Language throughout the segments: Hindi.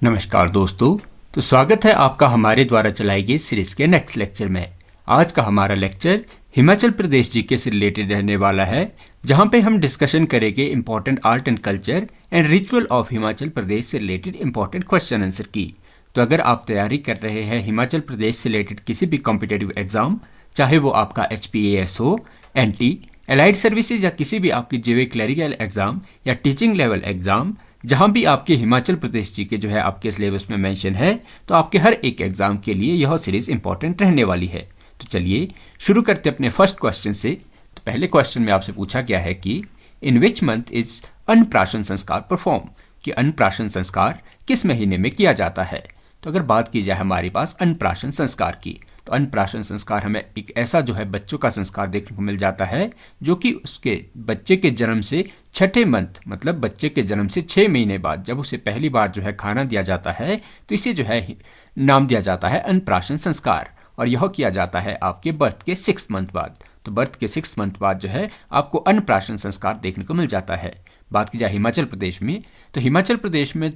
नमस्कार दोस्तों। तो स्वागत है आपका हमारे द्वारा चलाई गई सीरीज के नेक्स्ट लेक्चर में। आज का हमारा लेक्चर हिमाचल प्रदेश जीके से रिलेटेड रहने वाला है, जहां पे हम डिस्कशन करेंगे important art and culture and ritual of Himachal Pradesh से रिलेटेड इंपॉर्टेंट क्वेश्चन आंसर की। तो अगर आप तैयारी कर रहे हैं हिमाचल प्रदेश से रिलेटेड किसी भी कॉम्पिटेटिव एग्जाम, चाहे वो आपका HPAS हो, NT, एलाइड सर्विसेज या किसी भी आपकी जेवे क्लरिकल एग्जाम या टीचिंग लेवल एग्जाम, जहां भी आपके हिमाचल प्रदेश जी के जो है आपके सिलेबस में मेंशन है, तो आपके हर एक एग्जाम के लिए यह सीरीज इंपॉर्टेंट रहने वाली है। तो चलिए शुरू करते अपने फर्स्ट क्वेश्चन से। तो पहले क्वेश्चन में आपसे पूछा गया है कि इन विच मंथ इज अन्नप्राशन संस्कार परफॉर्म, कि अन्नप्राशन संस्कार किस महीने में किया जाता है। तो अगर बात की जाए हमारे पास अन्नप्राशन संस्कार की, तो अन्नप्राशन संस्कार हमें एक ऐसा जो है बच्चों का संस्कार देखने को मिल जाता है जो कि उसके बच्चे के जन्म से छठे मंथ, मतलब बच्चे के जन्म से 6 महीने बाद जब उसे पहली बार जो है खाना दिया जाता है, तो इसे जो है नाम दिया जाता है अन्नप्राशन संस्कार। और यह किया जाता है आपके बर्थ के 6 मंथ बाद। तो बर्थ के 6 मंथ बाद जो है आपको अन्नप्राशन संस्कार देखने को मिल जाता है। बात की जाए हिमाचल प्रदेश में, तो हिमाचल प्रदेश में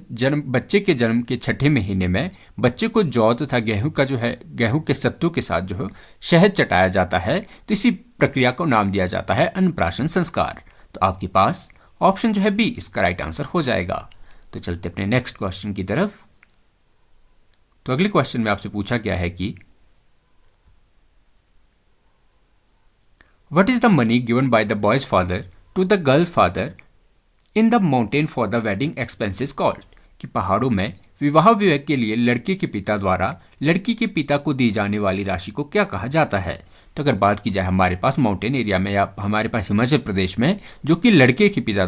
बच्चे के जन्म के छठे महीने में बच्चे को जौ तथा गेहूं का जो है गेहूं के सत्तू के साथ जो है शहद चटाया जाता है। तो इसी प्रक्रिया को नाम दिया जाता है अन्नप्राशन संस्कार। तो आपके पास ऑप्शन जो है बी इसका राइट आंसर हो जाएगा। तो चलते अपने नेक्स्ट क्वेश्चन की तरफ। तो अगले क्वेश्चन में आपसे पूछा गया है कि what is the money given by the boy's father to the girl's father in the mountain for the wedding expenses called, कि पहाड़ों में विवाह व्यय के लिए लड़के के पिता द्वारा लड़की के पिता को दी जाने वाली राशि को क्या कहा जाता है। तो अगर बात की जाए हमारे पास माउंटेन एरिया में या हमारे पास हिमाचल प्रदेश में, जो कि लड़के के पिता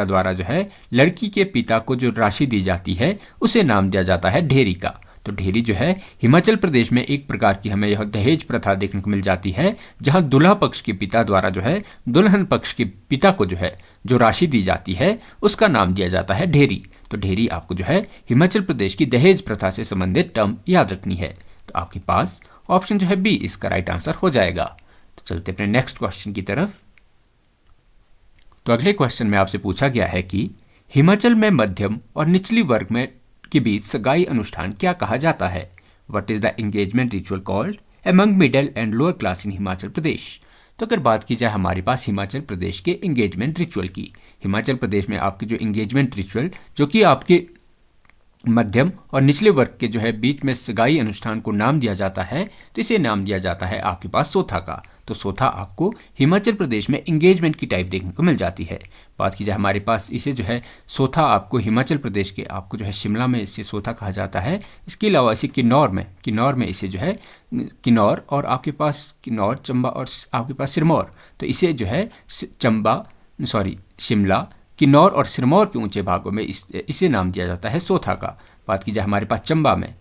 द्वारा जो है लड़की के पिता को जो राशि दी जाती है उसे नाम दिया जाता है ढेरी का। तो ढेरी जो है हिमाचल प्रदेश में एक प्रकार की हमें यह दहेज प्रथा देखने को मिल जाती है, जहां दूल्हा पक्ष के पिता द्वारा जो है दुल्हन पक्ष के पिता को जो है जो राशि दी जाती है उसका नाम दिया जाता है ढेरी। तो ढेरी आपको जो है हिमाचल प्रदेश की दहेज प्रथा से संबंधित टर्म याद रखनी है। तो आपके पास ऑप्शन जो है बी इसका राइट आंसर हो जाएगा। तो चलते अपने नेक्स्ट क्वेश्चन की तरफ। तो अगले क्वेश्चन में आपसे पूछा गया है कि हिमाचल में मध्यम और निचली वर्ग में के बीच सगाई अनुष्ठान क्या कहा जाता है। What is the engagement ritual called among middle and lower class in Himachal Pradesh. तो अगर बात की जाए हमारे पास हिमाचल प्रदेश के एंगेजमेंट रिचुअल की, हिमाचल प्रदेश में आपके जो एंगेजमेंट रिचुअल जो कि आपके मध्यम और निचले वर्ग के जो है बीच में सगाई अनुष्ठान को नाम दिया जाता है, तो इसे नाम दिया जाता है आपके पास सोथा का। तो सोथा आपको हिमाचल प्रदेश में एंगेजमेंट की टाइप देखने को मिल जाती है। बात की जाए हमारे पास इसे जो है सोथा आपको हिमाचल प्रदेश के आपको जो है शिमला में इसे सोथा कहा जाता है। इसके अलावा इसे किन्नौर में इसे जो है किन्नौर, और आपके पास किन्नौर, चंबा और आपके पास सिरमौर, तो इसे जो है शिमला, किन्नौर और सिरमौर के ऊंचे भागों में इसे नाम दिया जाता है सोथा का। बात की जाए हमारे पास चंबा में,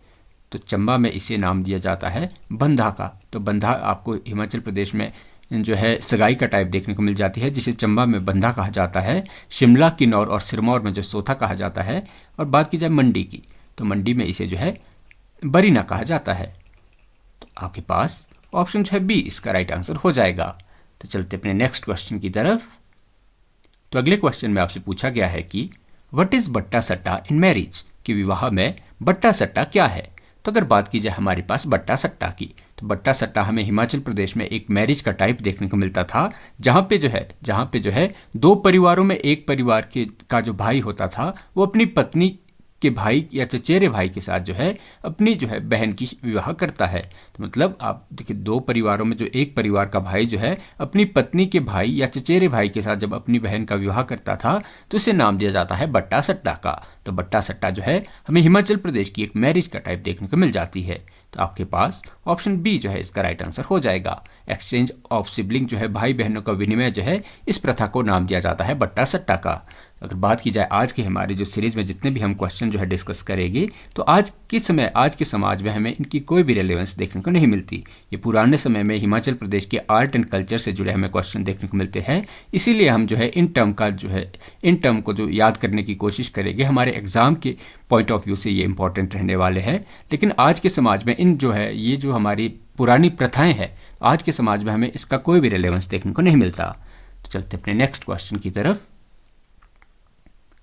तो चंबा में इसे नाम दिया जाता है बंधा का। तो बंधा आपको हिमाचल प्रदेश में जो है सगाई का टाइप देखने को मिल जाती है, जिसे चंबा में बंधा कहा जाता है, शिमला, किन्नौर और सिरमौर में जो सोथा कहा जाता है। और बात की जाए मंडी की, तो मंडी में इसे जो है बरीना कहा जाता है। तो आपके पास ऑप्शन जो है बी इसका राइट आंसर हो जाएगा। तो चलते अपने नेक्स्ट क्वेश्चन की तरफ। तो अगले क्वेश्चन में आपसे पूछा गया है कि व्हाट इज बट्टा सट्टा इन मैरिज, कि विवाह में बट्टा सट्टा क्या है। तो अगर बात की जाए हमारे पास बट्टा सट्टा की, तो बट्टा सट्टा हमें हिमाचल प्रदेश में एक मैरिज का टाइप देखने को मिलता था, जहाँ पे जो है दो परिवारों में एक परिवार का जो भाई होता था वो अपनी पत्नी के भाई या चचेरे भाई के साथ जो है अपनी जो है बहन की विवाह करता है। तो मतलब आप देखिए दो परिवारों में जो एक परिवार का भाई जो है अपनी पत्नी के भाई या चचेरे भाई के साथ जब अपनी बहन का विवाह करता था, तो इसे नाम दिया जाता है बट्टा सट्टा का। तो बट्टा सट्टा जो है हमें हिमाचल प्रदेश की एक मैरिज का टाइप देखने को मिल जाती है। तो आपके पास ऑप्शन बी जो है इसका राइट आंसर हो जाएगा। एक्सचेंज ऑफ सिबलिंग जो है भाई बहनों का विनिमय जो है इस प्रथा को नाम दिया जाता है बट्टा सट्टा का। अगर बात की जाए आज के हमारे जो सीरीज में जितने भी हम क्वेश्चन जो है डिस्कस करेंगे, तो आज के समाज में हमें इनकी कोई भी रेलेवेंस देखने को नहीं मिलती। ये पुराने समय में हिमाचल प्रदेश के आर्ट एंड कल्चर से जुड़े हमें क्वेश्चन देखने को मिलते हैं। इसीलिए हम जो है इन टर्म को जो याद करने की कोशिश करेंगे, हमारे एग्जाम के पॉइंट ऑफ व्यू से ये इंपॉर्टेंट रहने वाले हैं। लेकिन आज के समाज में ये जो हमारी पुरानी प्रथाएं हैं, आज के समाज में हमें इसका कोई भी रेलेवेंस देखने को नहीं मिलता। तो चलते अपने नेक्स्ट क्वेश्चन की तरफ।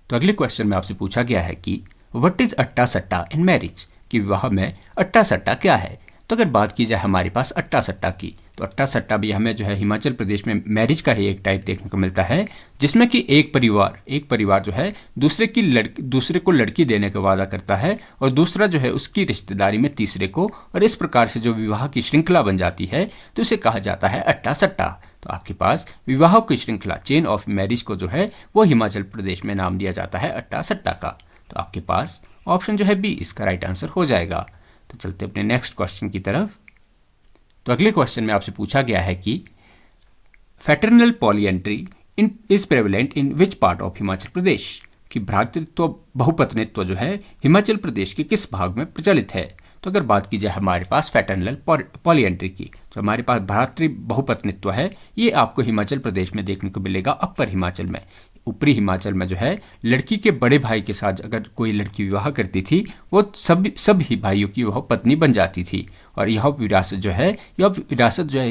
तो अगले क्वेश्चन में आपसे पूछा गया है कि व्हाट इज अट्टा सट्टा इन मैरिज, कि विवाह में अट्टा सट्टा क्या है। तो अगर बात की जाए हमारे पास अट्टा सट्टा की, तो अट्टा सट्टा भी हमें जो है हिमाचल प्रदेश में मैरिज का ही एक टाइप देखने को मिलता है, जिसमें कि एक परिवार जो है दूसरे को लड़की देने का वादा करता है और दूसरा जो है उसकी रिश्तेदारी में तीसरे को, और इस प्रकार से जो विवाह की श्रृंखला बन जाती है तो इसे कहा जाता है अट्टा सट्टा। तो आपके पास विवाह की श्रृंखला, चेन ऑफ मैरिज को जो है वो हिमाचल प्रदेश में नाम दिया जाता है अट्टा सट्टा का। तो आपके पास ऑप्शन जो है बी इसका राइट आंसर हो जाएगा। तो चलते अपने नेक्स्ट क्वेश्चन की तरफ। तो अगले क्वेश्चन में आपसे पूछा गया है कि fraternal polyandry is prevalent in which part of Himachal Pradesh, कि भ्रातृत्व बहुपत्नित्व जो है हिमाचल प्रदेश के किस भाग में प्रचलित है। तो अगर बात की जाए हमारे पास फैटर्नल पॉलीएंट्री की, जो हमारे पास भ्रातृ बहुपत्नित्व है, ये आपको हिमाचल प्रदेश में देखने को मिलेगा अपर हिमाचल में। ऊपरी हिमाचल में जो है लड़की के बड़े भाई के साथ अगर कोई लड़की विवाह करती थी वो सब ही भाइयों की वह पत्नी बन जाती थी, और यह विरासत जो है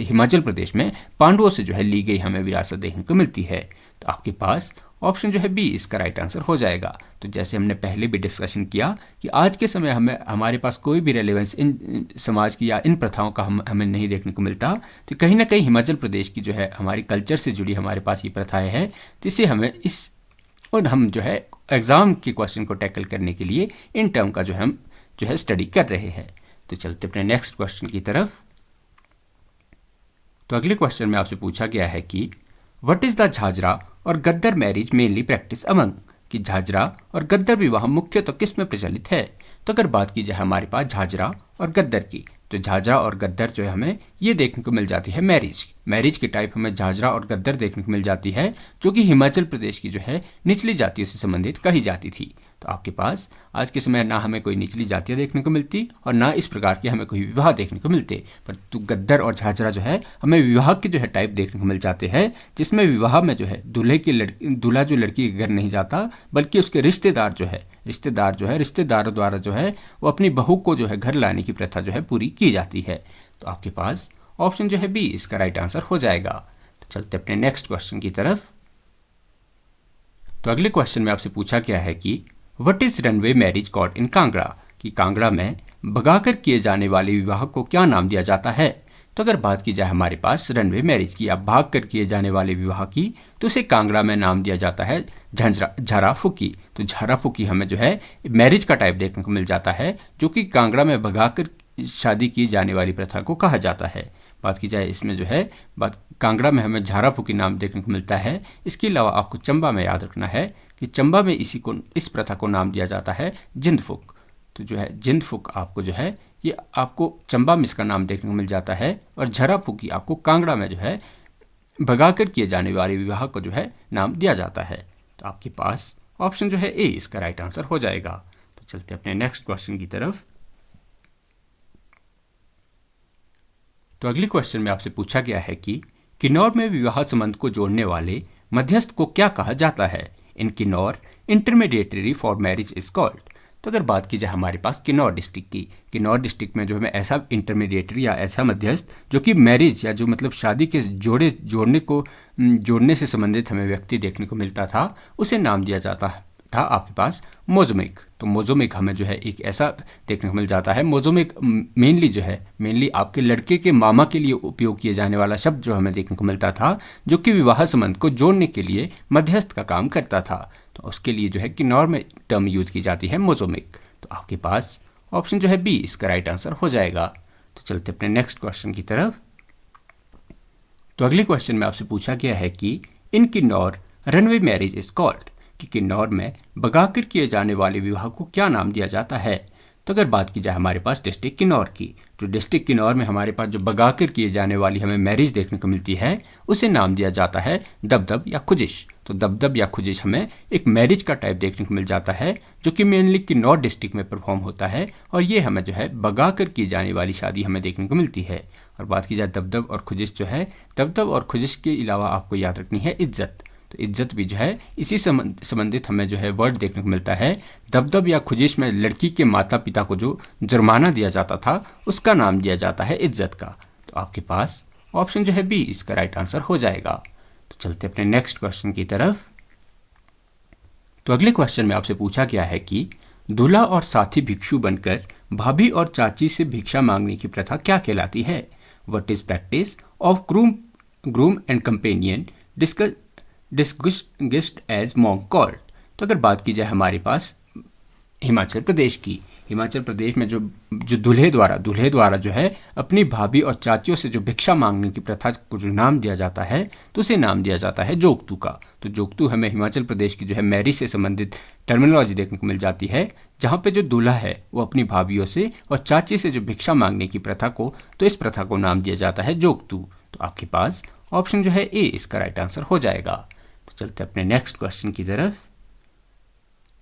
हिमाचल प्रदेश में पांडवों से जो है ली गई हमें विरासत देखने को मिलती है। तो आपके पास ऑप्शन जो है बी इसका राइट आंसर हो जाएगा। तो जैसे हमने पहले भी डिस्कशन किया कि आज के समय हमारे पास कोई भी रेलेवेंस इन समाज की या इन प्रथाओं का हमें नहीं देखने को मिलता, तो कहीं ना कहीं हिमाचल प्रदेश की जो है हमारी कल्चर से जुड़ी हमारे पास ये प्रथाएं हैं, तो इसे हमें और हम जो है एग्ज़ाम के क्वेश्चन को टैकल करने के लिए इन टर्म का हम स्टडी कर रहे हैं। तो चलते अपने नेक्स्ट क्वेश्चन की तरफ। तो अगले क्वेश्चन में आपसे पूछा गया है कि व्हाट इज द झाझरा और गद्दर मैरिज मेनली प्रैक्टिस अमंग, कि झाझरा और गद्दर विवाह मुख्य तो किस में प्रचलित है। तो अगर बात की जाए हमारे पास झाझरा और गद्दर की, तो झाझरा और गद्दर जो है हमें ये देखने को मिल जाती है मैरिज की टाइप हमें झाझरा और गद्दर देखने को मिल जाती है, जो कि हिमाचल प्रदेश की जो है निचली जातियों से संबंधित कही जाती थी। तो आपके पास आज के समय ना हमें कोई निचली जातियाँ देखने को मिलती और ना इस प्रकार के हमें कोई विवाह देखने को मिलते, परंतु गद्दर और झाझरा जो है हमें विवाह के जो है टाइप देखने को मिल जाते हैं, जिसमें विवाह में जो है दूल्हा जो लड़की के घर नहीं जाता बल्कि उसके रिश्तेदारों द्वारा जो है वो अपनी बहू को जो है घर लाने की प्रथा जो है पूरी की जाती है। तो आपके पास ऑप्शन जो है बी इसका राइट आंसर हो जाएगा। तो चलते अपने नेक्स्ट क्वेश्चन की तरफ। तो अगले क्वेश्चन में आपसे पूछा गया है कि what is runway marriage called in Kangra, कि कांगड़ा में भगाकर किए जाने वाले विवाह को क्या नाम दिया जाता है। तो अगर बात की जाए हमारे पास रनवे मैरिज की या भाग कर किए जाने वाले विवाह की, तो उसे कांगड़ा में नाम दिया जाता है झाराफुकी। तो झाराफुकी हमें जो है मैरिज का टाइप देखने को मिल जाता है, जो कि कांगड़ा में भगाकर शादी की जाने वाली प्रथा को कहा जाता है। बात की जाए इसमें जो है कांगड़ा में हमें झाराफुकी नाम देखने को मिलता है। इसके अलावा आपको चंबा में याद रखना है कि चंबा में इस प्रथा को नाम दिया जाता है जिंदफुक। तो जो है जिंदफुक आपको जो है ये आपको चंबा में इसका नाम देखने को मिल जाता है, और झाराफुकी आपको कांगड़ा में जो है भगाकर किए जाने वाले विवाह को जो है नाम दिया जाता है। तो आपके पास ऑप्शन जो है ए इसका राइट आंसर हो जाएगा। तो चलते अपने नेक्स्ट क्वेश्चन की तरफ। तो अगले क्वेश्चन में आपसे पूछा गया है कि किन्नौर में विवाह संबंध को जोड़ने वाले मध्यस्थ को क्या कहा जाता है। In Kinnaur intermediary for marriage is called. तो अगर बात की जाए हमारे पास किन्नौर डिस्ट्रिक्ट की, किन्नौर डिस्ट्रिक्ट में जो हमें ऐसा इंटरमीडिएटरी या ऐसा मध्यस्थ जो कि मैरिज या जो मतलब शादी के जोड़ने से संबंधित हमें व्यक्ति देखने को मिलता था, उसे नाम दिया जाता था आपके पास मोज़ोमिक। तो मोज़ोमिक हमें जो है एक ऐसा देखने को मिल जाता है। मोज़ोमिक मेनली आपके लड़के के मामा के लिए उपयोग किए जाने वाला शब्द जो हमें देखने को मिलता था, जो कि विवाह संबंध को जोड़ने के लिए मध्यस्थ का काम करता था। तो उसके लिए जो है किन्नौर में टर्म यूज की जाती है मोज़ोमिक। तो आपके पास ऑप्शन जो है बी इसका राइट आंसर हो जाएगा। तो चलते अपने नेक्स्ट क्वेश्चन की तरफ। तो अगले क्वेश्चन में आपसे पूछा गया है कि in Kinnaur runaway marriage is called, कि किन्नौर में भगाकर किए जाने वाले विवाह को क्या नाम दिया जाता है। तो अगर बात की जाए हमारे पास डिस्ट्रिक्ट किन्नौर की, तो डिस्ट्रिक्ट किन्नौर में हमारे पास जो भगाकर किए जाने वाली हमें मैरिज देखने को मिलती है, उसे नाम दिया जाता है दबदब या खुजिश। तो दबदब या खुजिश हमें एक मैरिज का टाइप देखने को मिल जाता है, जो कि मेनली किन्नौर डिस्ट्रिक्ट में परफॉर्म होता है, और ये हमें जो है भगाकर की जाने वाली शादी हमें देखने को मिलती है। और बात की जाए दबदब और खुजिश जो है, दबदब और खुजिश के अलावा आपको याद रखनी है इज्जत। तो इज्जत भी जो है इसी संबंधित हमें जो है वर्ड देखने को मिलता है। दबदब या खुजिश में लड़की के माता पिता को जो जुर्माना दिया जाता था, उसका नाम दिया जाता है इज्जत का। तो आपके पास ऑप्शन जो है बी इसका राइट आंसर हो जाएगा। तो चलते अपने नेक्स्ट क्वेश्चन की तरफ। तो अगले क्वेश्चन में आपसे पूछा गया है कि दूल्हा और साथी भिक्षु बनकर भाभी और चाची से भिक्षा मांगने की प्रथा क्या कहलाती है? What is practice of groom and companion disguised as monk called. तो अगर बात की जाए हमारे पास हिमाचल प्रदेश की, हिमाचल प्रदेश में जो जो दूल्हे द्वारा जो है अपनी भाभी और चाचियों से जो भिक्षा मांगने की प्रथा को जो नाम दिया जाता है तो उसे नाम दिया जाता है जोगतू का। तो जोगतू हमें हिमाचल प्रदेश की जो है मैरिज से संबंधित टर्मिनोलॉजी देखने को मिल जाती है, जहाँ पे जो दूल्हा है वो अपनी भाभीयों से और चाची से जो भिक्षा मांगने की प्रथा को, तो इस प्रथा को नाम दिया जाता है जोगतू। तो आपके पास ऑप्शन जो है ए इसका राइट आंसर हो जाएगा। तो चलते अपने नेक्स्ट क्वेश्चन की तरफ।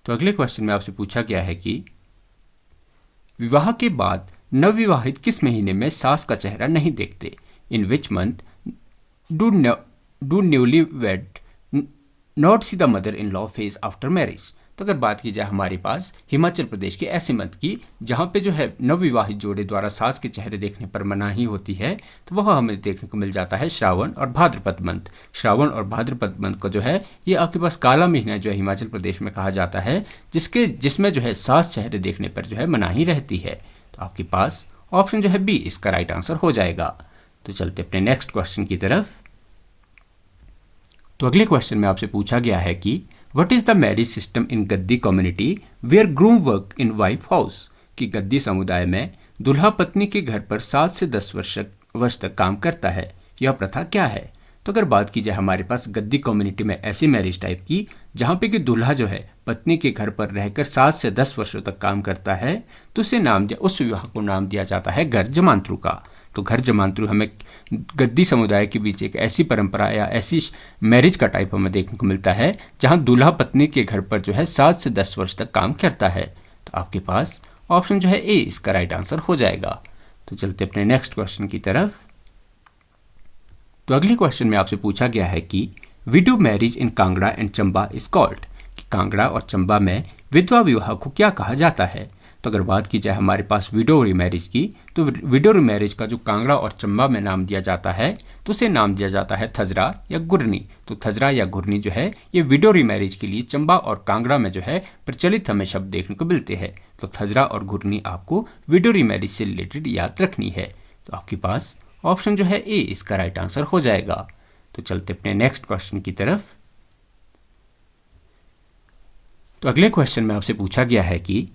तो अगले क्वेश्चन में आपसे पूछा गया है कि विवाह के बाद नवविवाहित किस महीने में सास का चेहरा नहीं देखते? In which month do newly wed not see the mother in law face after marriage. तो अगर बात की जाए हमारे पास हिमाचल प्रदेश के ऐसे मंथ की जहाँ पे जो है नवविवाहित जोड़े द्वारा सास के चेहरे देखने पर मनाही होती है, तो वह हमें देखने को मिल जाता है श्रावण और भाद्रपद मंथ। श्रावण और भाद्रपद मंथ को जो है ये आपके पास काला महीना जो है हिमाचल प्रदेश में कहा जाता है, जिसमें जो है सास चेहरे देखने पर जो है मनाही रहती है। तो आपके पास ऑप्शन जो है बी इसका राइट आंसर हो जाएगा। तो चलते अपने नेक्स्ट क्वेश्चन की तरफ। तो अगले क्वेश्चन में आपसे पूछा गया है कि what is the marriage system in Gaddi community where groom work in wife house. कि गद्दी समुदाय में दुल्हा पत्नी के घर पर 7 से 10 वर्ष तक काम करता है, यह प्रथा क्या है? तो अगर बात की जाए हमारे पास गद्दी कम्युनिटी में ऐसी मैरिज टाइप की जहाँ पे कि दूल्हा जो है पत्नी के घर पर रहकर 7 से 10 वर्षों तक काम करता है, तो उस विवाह को नाम दिया जाता है घर जमांतरू का। तो घर जमांतरू हमें गद्दी समुदाय के बीच एक ऐसी परंपरा या ऐसी मैरिज का टाइप हमें देखने को मिलता है जहाँ दूल्हा पत्नी के घर पर जो है 7 से 10 वर्ष तक काम करता है। तो आपके पास ऑप्शन जो है ए इसका राइट आंसर हो जाएगा। तो चलते अपने नेक्स्ट क्वेश्चन की तरफ। तो अगले क्वेश्चन में आपसे पूछा गया है कि window marriage in Kangra and Chamba is called. कि कांगड़ा और चंबा में विधवा विवाह को क्या कहा जाता है? तो अगर बात की जाए हमारे पास विडो रिमैरिज की, तो विडो रिमैरिज का जो कांगड़ा और चंबा में नाम दिया जाता है तो उसे नाम दिया जाता है थजरा या गुरनी। तो थजरा या गुरनी जो है ये विडो रिमैरिज के लिए चंबा और कांगड़ा में जो है प्रचलित हमें शब्द देखने को मिलते हैं। तो थजरा और गुरनी आपको विडो रिमैरिज से रिलेटेड याद रखनी है। तो आपके पास ऑप्शन जो है ए इसका राइट आंसर हो जाएगा। तो चलते अपने नेक्स्ट क्वेश्चन की तरफ। तो अगले क्वेश्चन में आपसे पूछा गया है कि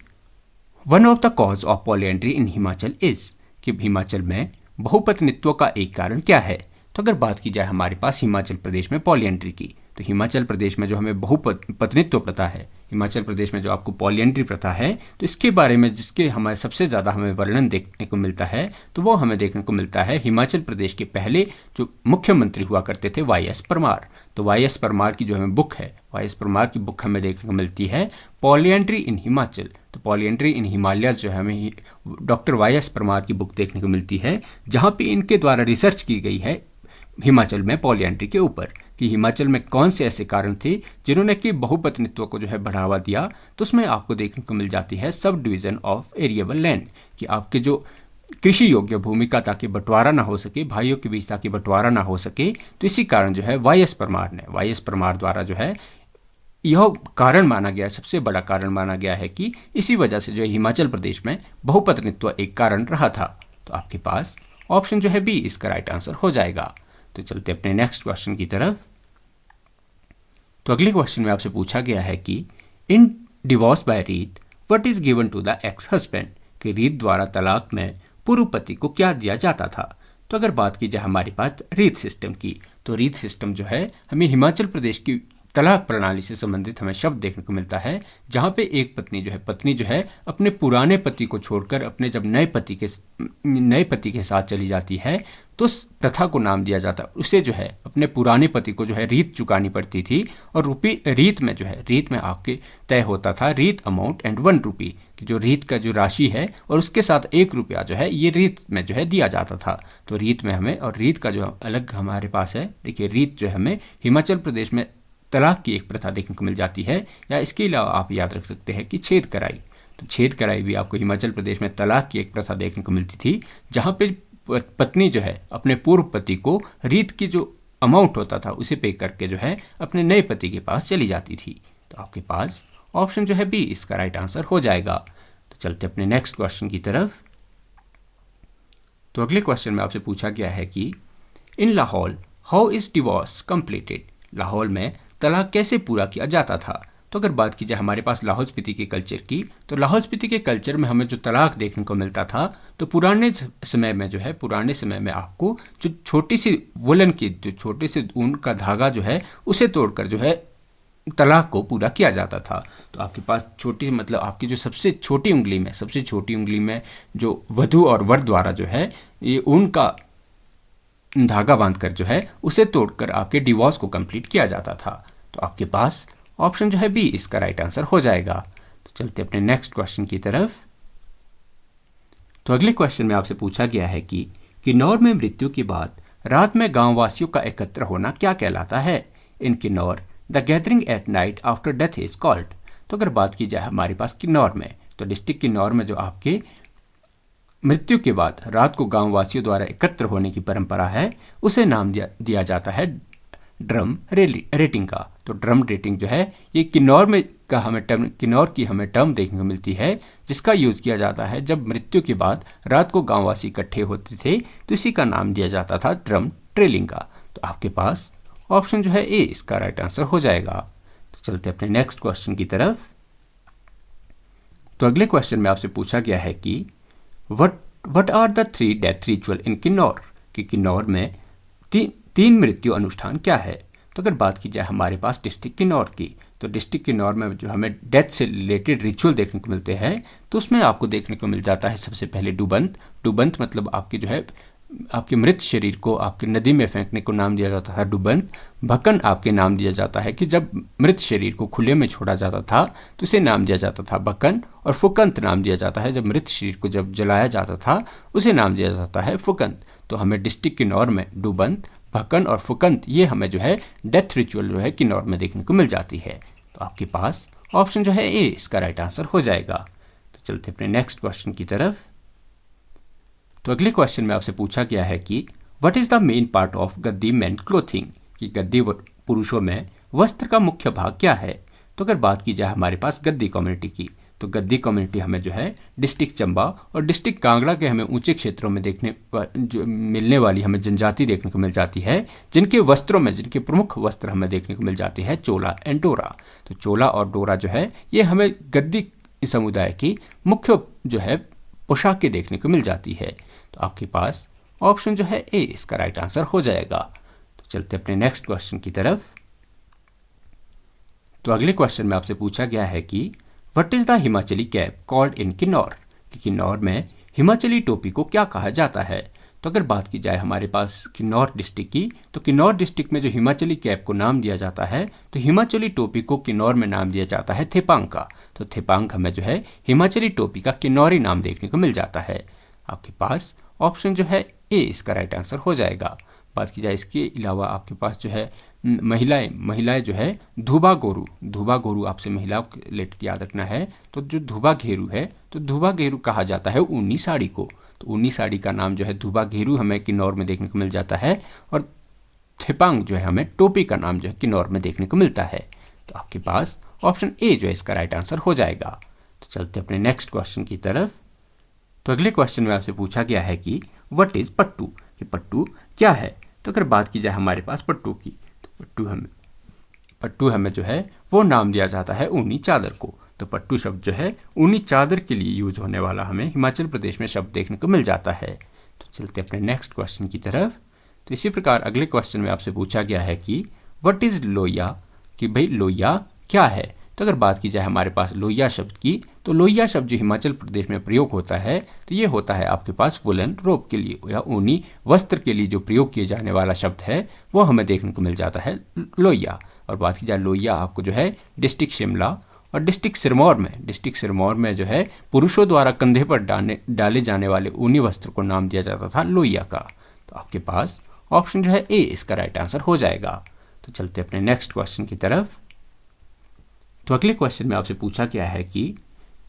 one of the cause of polyandry in Himachal is. कि हिमाचल में बहुपत्नित्व का एक कारण क्या है? तो अगर बात की जाए हमारे पास हिमाचल प्रदेश में पॉलीएंड्री की, तो हिमाचल प्रदेश में जो हमें बहुपत्नित्व प्रथा है, हिमाचल प्रदेश में जो आपको पॉलीएंड्री प्रथा है, तो इसके बारे में जिसके हमारे सबसे ज़्यादा हमें वर्णन देखने को मिलता है तो वो हमें देखने को मिलता है हिमाचल प्रदेश के पहले जो मुख्यमंत्री हुआ करते थे वाई.एस. परमार। तो वाई.एस. परमार की जो हमें बुक है, वाई.एस. परमार की बुक हमें देखने को मिलती है पॉलीएंड्री इन हिमाचल। तो पॉलीएंड्री इन हिमालयस जो है हमें डॉक्टर वाई.एस. परमार की बुक देखने को मिलती है, जहाँ पे इनके द्वारा रिसर्च की गई है हिमाचल में पॉलीएंड्री के ऊपर कि हिमाचल में कौन से ऐसे कारण थे जिन्होंने कि बहुपत्नित्व को जो है बढ़ावा दिया। तो उसमें आपको देखने को मिल जाती है सब डिवीज़न ऑफ एरिएबल लैंड, कि आपके जो कृषि योग्य भूमि का ताकि बंटवारा ना हो सके, भाइयों के बीच ताकि बंटवारा ना हो सके। तो इसी कारण जो है वाई.एस. परमार द्वारा जो है यह कारण माना गया, सबसे बड़ा कारण माना गया है कि इसी वजह से जो है हिमाचल प्रदेश में बहुपत्नित्व एक कारण रहा था। तो आपके पास ऑप्शन जो है बी इसका राइट आंसर हो जाएगा। तो चलते अपने नेक्स्ट क्वेश्चन की तरफ। तो अगले क्वेश्चन में आपसे पूछा गया है कि in divorce by reet what is given to the ex husband. कि रीत द्वारा तलाक में पूर्व पति को क्या दिया जाता था? तो अगर बात की जाए हमारे पास रीत सिस्टम की, तो रीत सिस्टम जो है हमें हिमाचल प्रदेश की तलाक प्रणाली से संबंधित हमें शब्द देखने को मिलता है, जहाँ पे एक पत्नी जो है अपने पुराने पति को छोड़कर अपने जब नए पति के साथ चली जाती है तो उस प्रथा को नाम दिया जाता है। उसे जो है अपने पुराने पति को जो है रीत चुकानी पड़ती थी, और रीत में आपके तय होता था रीत अमाउंट एंड 1 रुपी कि जो रीत का जो राशि है और उसके साथ 1 रुपया जो है ये रीत में जो है दिया जाता था। तो रीत में हमें, और रीत का जो अलग हमारे पास है, देखिए रीत जो है हमें हिमाचल प्रदेश में तलाक की एक प्रथा देखने को मिल जाती है, या इसके अलावा आप याद रख सकते हैं कि छेद कराई। तो छेद कराई भी आपको हिमाचल प्रदेश में तलाक की एक प्रथा देखने को मिलती थी, जहाँ पे पत्नी जो है अपने पूर्व पति को रीत की जो अमाउंट होता था उसे पे करके जो है अपने नए पति के पास चली जाती थी। तो आपके पास ऑप्शन जो है बी इसका राइट आंसर हो जाएगा। तो चलते अपने नेक्स्ट क्वेश्चन की तरफ। तो अगले क्वेश्चन में आपसे पूछा गया है कि in Lahaul how is divorce completed. Lahaul में तलाक कैसे पूरा किया जाता था। तो अगर बात की जाए हमारे पास लाहौल स्पीति के कल्चर की, तो लाहौल स्पीति के कल्चर में हमें जो तलाक देखने को मिलता था, तो पुराने समय में आपको जो छोटी सी वुलन की, जो छोटे से ऊन का धागा जो है उसे तोड़कर जो है तलाक को पूरा किया जाता था। तो आपके पास छोटी, मतलब आपकी जो सबसे छोटी उंगली में जो वधू और वर द्वारा जो है ये ऊन का धागा बांधकर जो है उसे तोड़कर आपके डिवोर्स को कंप्लीट किया जाता था। तो आपके पास ऑप्शन जो है बी इसका राइट आंसर हो जाएगा। तो चलते अपने नेक्स्ट क्वेश्चन की तरफ। तो अगले क्वेश्चन में आपसे पूछा गया है कि किन्नौर में मृत्यु के बाद रात में गांव वासियों का एकत्र होना क्या कहलाता है। In Kinnaur the gathering at night after death is called. तो अगर बात की जाए हमारे पास किन्नौर में, तो डिस्ट्रिक्ट किन्नौर में जो आपके मृत्यु के बाद रात को गांव वासियों द्वारा एकत्र होने की परंपरा है, उसे नाम दिया जाता है ड्रम रेटिंग का। तो ड्रम रेटिंग जो है ये किन्नौर की हमें टर्म देखने को मिलती है, जिसका यूज़ किया जाता है जब मृत्यु के बाद रात को गांववासी इकट्ठे होते थे, तो इसी का नाम दिया जाता था ड्रम ट्रेलिंग का। तो आपके पास ऑप्शन जो है ए इसका राइट आंसर हो जाएगा। तो चलते अपने नेक्स्ट क्वेश्चन की तरफ। तो अगले क्वेश्चन में आपसे पूछा गया है कि what are the 3 death ritual in Kinnaur. कि किन्नौर में तीन मृत्यु अनुष्ठान क्या है। तो अगर बात की जाए हमारे पास डिस्ट्रिक्ट किन्नौर की, तो डिस्ट्रिक्ट किन्नौर में जो हमें डेथ से रिलेटेड रिचुअल देखने को मिलते हैं, तो उसमें आपको देखने को मिल जाता है सबसे पहले डुबंत मतलब आपके जो है आपके मृत शरीर को आपके नदी में फेंकने को नाम दिया जाता था डुबंत। भक्कन आपके नाम दिया जाता है कि जब मृत शरीर को खुले में छोड़ा जाता था तो इसे नाम दिया जाता था भक्कन। और फुकंत नाम दिया जाता है जब मृत शरीर को जब जलाया जाता था उसे नाम दिया जाता है फुकंत। तो हमें डिस्ट्रिक्ट किन्नौर में डुबंत, भक्कन और फुकंत ये हमें जो है डेथ रिचुअल जो है किन्नौर में देखने को मिल जाती है। तो आपके पास ऑप्शन जो है ए इसका राइट आंसर हो जाएगा। तो चलते अपने नेक्स्ट क्वेश्चन की तरफ। तो अगले क्वेश्चन में आपसे पूछा गया है कि what is the main part of Gaddi main clothing. कि गद्दी पुरुषों में वस्त्र का मुख्य भाग क्या है। तो अगर बात की जाए हमारे पास गद्दी कम्युनिटी की, तो गद्दी कम्युनिटी हमें जो है डिस्ट्रिक्ट चंबा और डिस्ट्रिक्ट कांगड़ा के हमें ऊंचे क्षेत्रों में मिलने वाली हमें जनजाति देखने को मिल जाती है, जिनके वस्त्रों में जिनके प्रमुख वस्त्र हमें देखने को मिल जाती है चोला एंड डोरा। तो चोला और डोरा जो है ये हमें गद्दी समुदाय की मुख्य जो है पोशाकें देखने को मिल जाती है। तो आपके पास ऑप्शन जो है ए इसका राइट आंसर हो जाएगा। तो चलते अपने नेक्स्ट क्वेश्चन की तरफ। तो अगले क्वेश्चन में आपसे पूछा गया है कि what is the Himachali cap called in Kinnaur. कि किन्नौर में हिमाचली टोपी को क्या कहा जाता है। तो अगर बात की जाए हमारे पास किन्नौर डिस्ट्रिक्ट की, तो किन्नौर डिस्ट्रिक्ट में जो हिमाचली कैप को नाम दिया जाता है, तो हिमाचली टोपी को किन्नौर में नाम दिया जाता है थेपांग का। तो थेपांग हमें जो है हिमाचली टोपी का किन्नौरी नाम देखने को मिल जाता है। आपके पास ऑप्शन जो है ए इसका राइट आंसर हो जाएगा। बात की जाए इसके अलावा आपके पास जो है महिलाएं जो है धुबा गोरू आपसे महिलाओं के रिलेटेड याद रखना है। तो जो धुबा घेरू है, तो धुबा घेरू कहा जाता है ऊनी साड़ी को। तो ऊनी साड़ी का नाम जो है धुबा घेरू हमें किन्नौर में देखने को मिल जाता है। और थेपांग जो है हमें टोपी का नाम जो है किन्नौर में देखने को मिलता है। तो आपके पास ऑप्शन ए जो है इसका राइट आंसर हो जाएगा। तो चलते अपने नेक्स्ट क्वेश्चन की तरफ। तो अगले क्वेश्चन में आपसे पूछा गया है कि व्हाट इज पट्टू। कि पट्टू क्या है। तो अगर बात की जाए हमारे पास पट्टू की, तो पट्टू हमें जो है वो नाम दिया जाता है ऊनी चादर को। तो पट्टू शब्द जो है ऊनी चादर के लिए यूज होने वाला हमें हिमाचल प्रदेश में शब्द देखने को मिल जाता है। तो चलते अपने नेक्स्ट क्वेश्चन की तरफ। तो इसी प्रकार अगले क्वेश्चन में आपसे पूछा गया है कि व्हाट इज लोहिया। कि भाई लोहिया क्या है। तो अगर बात की जाए हमारे पास लोहिया शब्द की, तो लोहिया शब्द जो हिमाचल प्रदेश में प्रयोग होता है, तो ये होता है आपके पास वुलन रोब के लिए या ऊनी वस्त्र के लिए जो प्रयोग किए जाने वाला शब्द है वो हमें देखने को मिल जाता है लोहिया। और बात की जाए लोहिया आपको जो है डिस्ट्रिक्ट शिमला और डिस्ट्रिक्ट सिरमौर में जो है पुरुषों द्वारा कंधे पर डाले जाने वाले ऊनी वस्त्र को नाम दिया जाता था लोहिया का। तो आपके पास ऑप्शन जो है ए इसका राइट आंसर हो जाएगा। तो चलते अपने नेक्स्ट क्वेश्चन की तरफ। तो अगले क्वेश्चन में आपसे पूछा गया है कि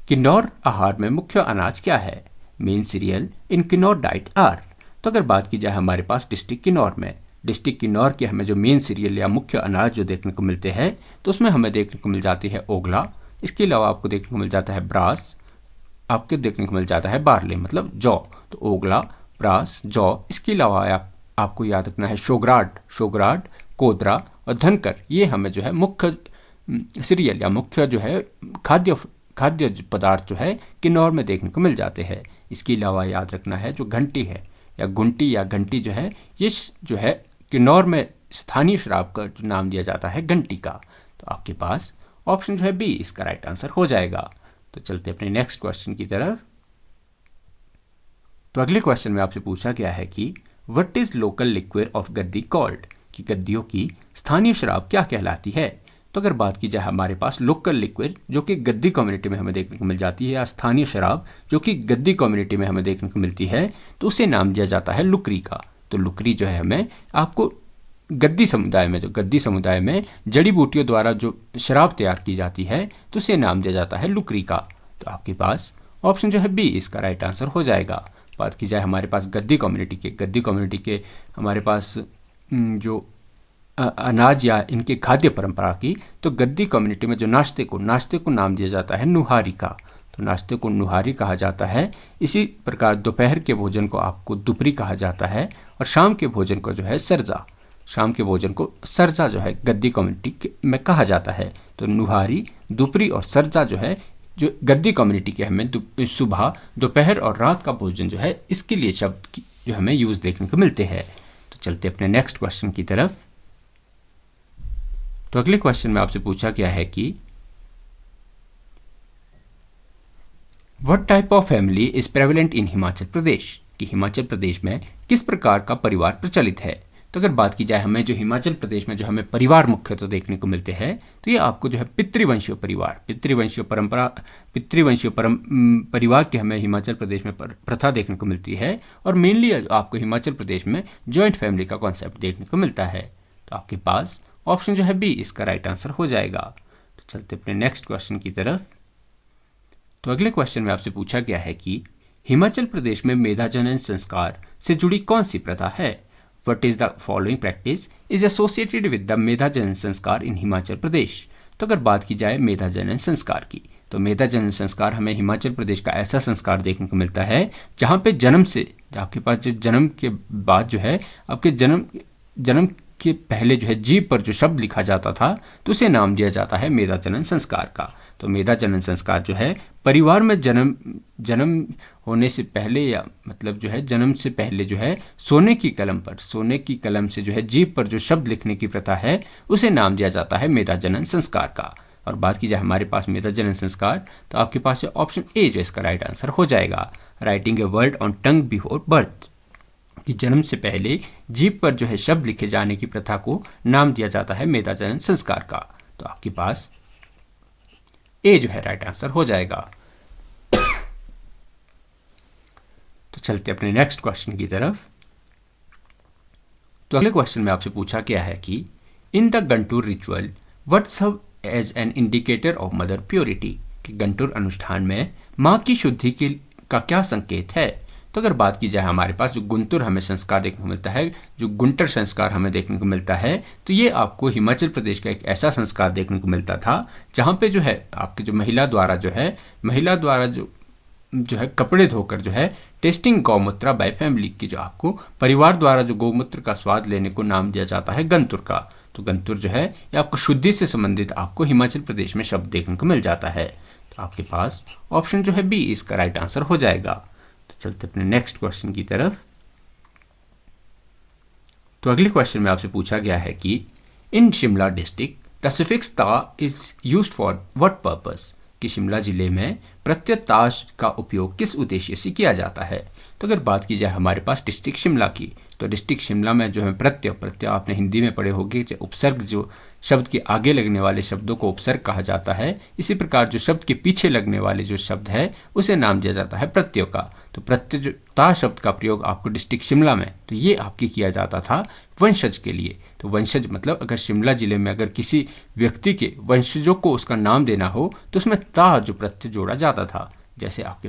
किन्नौर आहार में मुख्य अनाज क्या है। Main cereal in Kinnaur diet are. तो अगर बात की जाए हमारे पास डिस्ट्रिक्ट किन्नौर के हमें जो मेन सीरियल या मुख्य अनाज जो देखने को मिलते हैं, तो उसमें हमें देखने को मिल जाती है ओगला, इसके अलावा आपको देखने को मिल जाता है ब्रास, आपको देखने को मिल जाता है बार्ले मतलब जौ। तो ओगला, ब्रास, जौ। इसके अलावा आपको याद रखना है शोगराड, कोदरा और धनकर। ये हमें जो है मुख्य सीरियल या मुख्य जो है खाद्य पदार्थ जो है किन्नौर में देखने को मिल जाते हैं। इसके अलावा याद रखना है जो घंटी है या गुंटी या घंटी जो है, ये जो है किन्नौर में स्थानीय शराब का जो नाम दिया जाता है घंटी का। तो आपके पास ऑप्शन जो है बी इसका राइट आंसर हो जाएगा। तो चलते अपने नेक्स्ट क्वेश्चन की तरफ। तो अगले क्वेश्चन में आपसे पूछा गया है कि what is local liquid of Gaddi called, कि गद्दियों की स्थानीय शराब क्या कहलाती है। तो अगर बात की जाए हमारे पास लोकल लिक्विड जो कि गद्दी कम्युनिटी में हमें देखने को मिल जाती है, या स्थानीय शराब जो कि गद्दी कम्युनिटी में हमें देखने को मिलती है, तो उसे नाम दिया जाता है लुकरी का। तो लुकरी जो है हमें आपको गद्दी समुदाय में जड़ी बूटियों द्वारा जो शराब तैयार की जाती है, तो उसे नाम दिया जाता है लुकरी का। तो आपके पास ऑप्शन जो है बी इसका राइट आंसर हो जाएगा। बात की जाए हमारे पास गद्दी कम्युनिटी के हमारे पास जो अनाज या इनके खाद्य परंपरा की, तो गद्दी कम्युनिटी में जो नाश्ते को नाम दिया जाता है नुहारी का। तो नाश्ते को नुहारी कहा जाता है। इसी प्रकार दोपहर के भोजन को आपको दुपरी कहा जाता है, और शाम के भोजन को जो है सरजा जो है गद्दी कम्युनिटी में कहा जाता है। तो नुहारी, दुपरी और सरजा जो है जो गद्दी कम्युनिटी के हमें सुबह, दोपहर और रात का भोजन जो है, इसके लिए शब्द जो हमें यूज देखने को मिलते हैं। तो चलते अपने नेक्स्ट क्वेश्चन की तरफ। तो अगले क्वेश्चन में आपसे पूछा गया है कि what type of family is prevalent in Himachal Pradesh, कि हिमाचल प्रदेश में किस प्रकार का परिवार प्रचलित है। तो अगर बात की जाए हमें जो हिमाचल प्रदेश में जो हमें परिवार मुख्यतः देखने को मिलते हैं, तो ये आपको जो है पितृवंशीय परिवार के हमें हिमाचल प्रदेश में प्रथा देखने को मिलती है, और मेनली आपको हिमाचल प्रदेश में जॉइंट फैमिली का कॉन्सेप्ट देखने को मिलता है। तो आपके पास ऑप्शन जो है बी इसका राइट आंसर हो जाएगा। तो चलते अपने नेक्स्ट क्वेश्चन की तरफ। तो अगले क्वेश्चन में आपसे पूछा गया है कि हिमाचल प्रदेश में मेधा जनन संस्कार से जुड़ी कौन सी प्रथा है। What is the following practice is associated with the medha janan sanskar इन हिमाचल प्रदेश। तो अगर बात की जाए मेधा जनन संस्कार की, तो मेधा जनन संस्कार हमें हिमाचल प्रदेश का ऐसा संस्कार देखने को मिलता है जहाँ पे जन्म से आपके पास जो जन्म के बाद जो है आपके जन्म के पहले जो है जीभ पर जो शब्द लिखा जाता था, तो उसे नाम दिया जाता है मेधा जनन संस्कार का। तो मेधा जनन संस्कार जो है परिवार में जन्म होने से पहले, या मतलब जो है जन्म से पहले जो है सोने की कलम से जो है जीभ पर जो शब्द लिखने की प्रथा है, उसे नाम दिया जाता है मेधा जनन संस्कार का। और बात की जाए हमारे पास मेधा जनन संस्कार, तो आपके पास ऑप्शन ए जो इसका राइट आंसर हो जाएगा। Writing a word on tongue before birth, कि जन्म से पहले जीभ पर जो है शब्द लिखे जाने की प्रथा को नाम दिया जाता है मेधा जनन संस्कार का। तो आपके पास ए जो है राइट आंसर हो जाएगा। तो चलते अपने नेक्स्ट क्वेश्चन की तरफ। तो अगले क्वेश्चन में आपसे पूछा गया है कि in the Gantur ritual what serve as an indicator of mother purity, कि गंटूर अनुष्ठान में माँ की शुद्धि का क्या संकेत है। तो अगर बात की जाए हमारे पास जो गुंतुर हमें संस्कार देखने को मिलता है, जो गुंटर संस्कार हमें देखने को मिलता है, तो ये आपको हिमाचल प्रदेश का एक ऐसा संस्कार देखने को मिलता था जहाँ पे जो है आपके जो महिला द्वारा जो है कपड़े धोकर जो है टेस्टिंग गौमूत्रा बाय फैमिली, की जो आपको परिवार द्वारा जो गौमूत्र का स्वाद लेने को नाम दिया जाता है गंतुर का। तो गंतुर जो है ये आपको शुद्धि से संबंधित आपको हिमाचल प्रदेश में शब्द देखने को मिल जाता है। तो आपके पास ऑप्शन जो है बी इसका राइट आंसर हो जाएगा। तो चलते अपने नेक्स्ट क्वेश्चन की तरफ। तो अगले क्वेश्चन में आपसे पूछा गया है कि इन शिमला डिस्ट्रिक्ट द सफिक्स ता is used for what purpose, कि शिमला जिले में प्रत्यय ताश का उपयोग किस उद्देश्य से किया जाता है। तो अगर बात की जाए हमारे पास डिस्ट्रिक्ट शिमला की, तो डिस्ट्रिक्ट शिमला में जो है प्रत्यय आपने हिंदी में पढ़े होंगे, उपसर्ग जो शब्द के आगे लगने वाले शब्दों को उपसर्ग कहा जाता है, इसी प्रकार जो शब्द के पीछे लगने वाले जो शब्द है उसे नाम दिया जाता है प्रत्यय का। तो प्रत्यय जो ता शब्द का प्रयोग आपको डिस्ट्रिक्ट शिमला में, तो ये आपके किया जाता था वंशज के लिए। तो वंशज मतलब अगर शिमला जिले में अगर किसी व्यक्ति के वंशजों को उसका नाम देना हो, तो उसमें ता जो प्रत्यय जोड़ा जाता था। जैसे आपके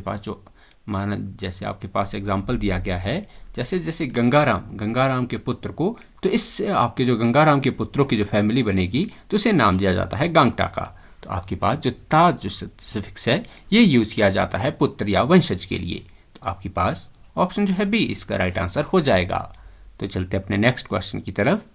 पास एग्जाम्पल दिया गया है, जैसे गंगाराम के पुत्र को, तो इससे आपके जो गंगाराम के पुत्रों की जो फैमिली बनेगी, तो उसे नाम दिया जाता है गांगटा का। तो आपके पास जो ता जो सफिक्स है ये यूज़ किया जाता है पुत्र या वंशज के लिए। तो आपके पास ऑप्शन जो है बी इसका राइट आंसर हो जाएगा। तो चलते अपने नेक्स्ट क्वेश्चन की तरफ।